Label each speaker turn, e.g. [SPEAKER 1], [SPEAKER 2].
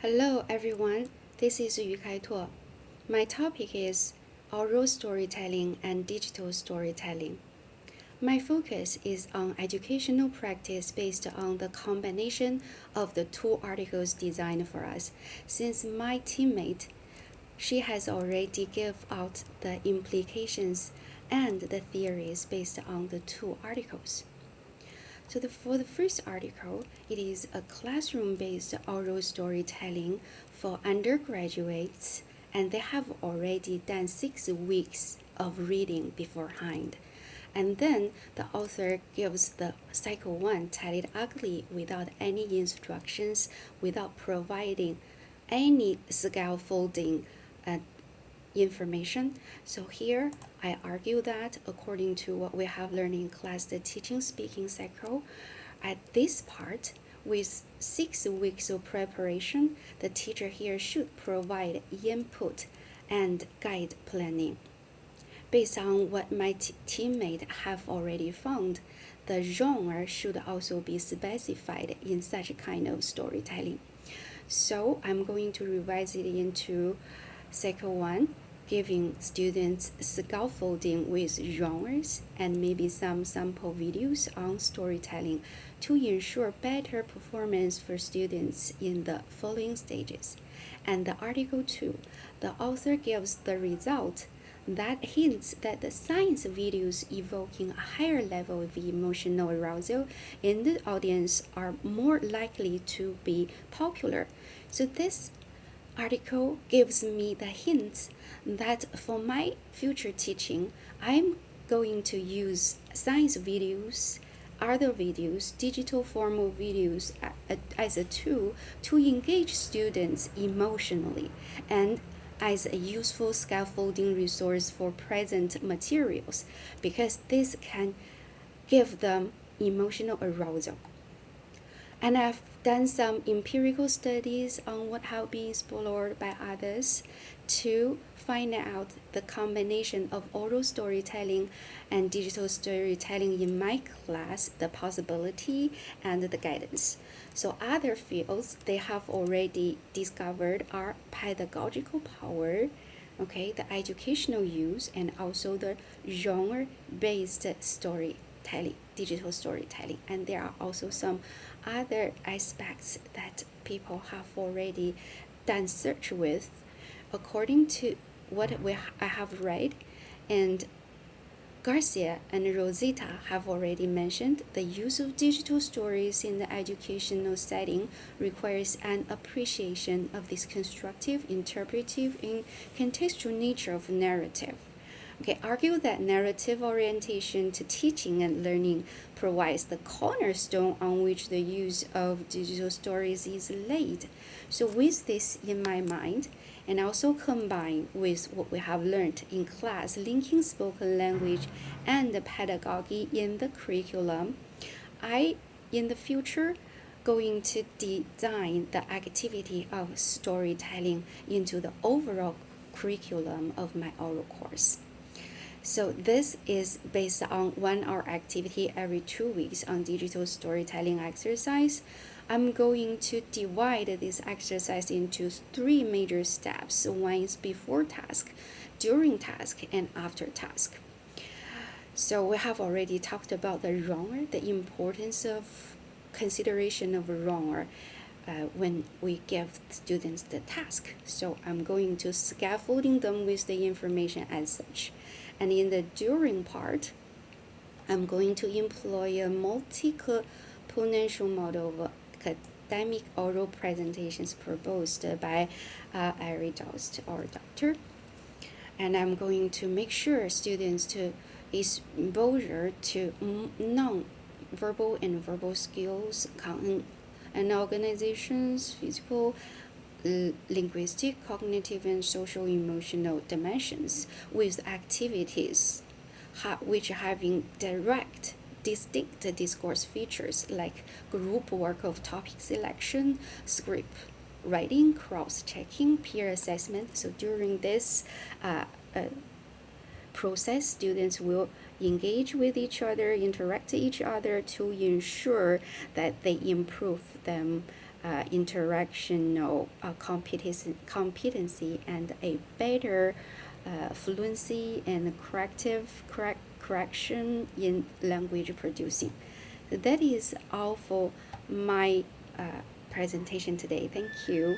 [SPEAKER 1] Hello everyone, this is Kaituo. My topic is oral storytelling and digital storytelling. My focus is on educational practice based on the combination of the two articles designed for us. Since my teammate, she has already given out the implications and the theories based on the two articles. So for the first article, it is a classroom-based oral storytelling for undergraduates, and they have already done 6 weeks of reading beforehand. And then the author gives the cycle 1, Tell It Ugly, without any instructions, without providing any scaffolding information. So here I argue that according to what we have learned in class, the teaching speaking cycle, at this part, with 6 weeks of preparation, the teacher here should provide input and guide planning. Based on what my teammate have already found, the genre should also be specified in such kind of storytelling. So I'm going to revise it into cycle 1, giving students scaffolding with genres and maybe some sample videos on storytelling to ensure better performance for students in the following stages. And the article 2, the author gives the result that hints that the science videos evoking a higher level of emotional arousal in the audience are more likely to be popular. So this article gives me the hints that for my future teaching, I'm going to use science videos, other videos, digital formal videos as a tool to engage students emotionally and as a useful scaffolding resource for present materials, because this can give them emotional arousal. And I've done some empirical studies on what have been explored by others to find out the combination of oral storytelling and digital storytelling in my class, the possibility and the guidance. So other fields they have already discovered are pedagogical power, okay, the educational use, and also the genre-based storytelling, digital storytelling. And there are also some other aspects that people have already done search with according to what I have read, and Garcia and Rosita have already mentioned the use of digital stories in the educational setting requires an appreciation of this constructive, interpretive, and contextual nature of narrative. Okay, argue that narrative orientation to teaching and learning provides the cornerstone on which the use of digital stories is laid. So with this in my mind, and also combined with what we have learned in class, linking spoken language and the pedagogy in the curriculum, I, in the future, going to design the activity of storytelling into the overall curriculum of my oral course. So this is based on 1 hour activity every 2 weeks on digital storytelling exercise. I'm going to divide this exercise into 3 major steps. One is before task, during task, and after task. So we have already talked about the genre, the importance of consideration of a genre when we give students the task. So I'm going to scaffolding them with the information as such. And in the during part, I'm going to employ a multi-componential model of academic oral presentations proposed by Ari Dost or Doctor. And I'm going to make sure students to exposure to non-verbal and verbal skills, and organizations, physical, linguistic, cognitive, and social emotional dimensions with activities which having direct, distinct discourse features like group work of topic selection, script writing, cross-checking, peer assessment. So during this process, students will engage with each other, interact with each other to ensure that they improve them interactional competency and a better fluency and correction in language producing. That is all for my presentation today. Thank you.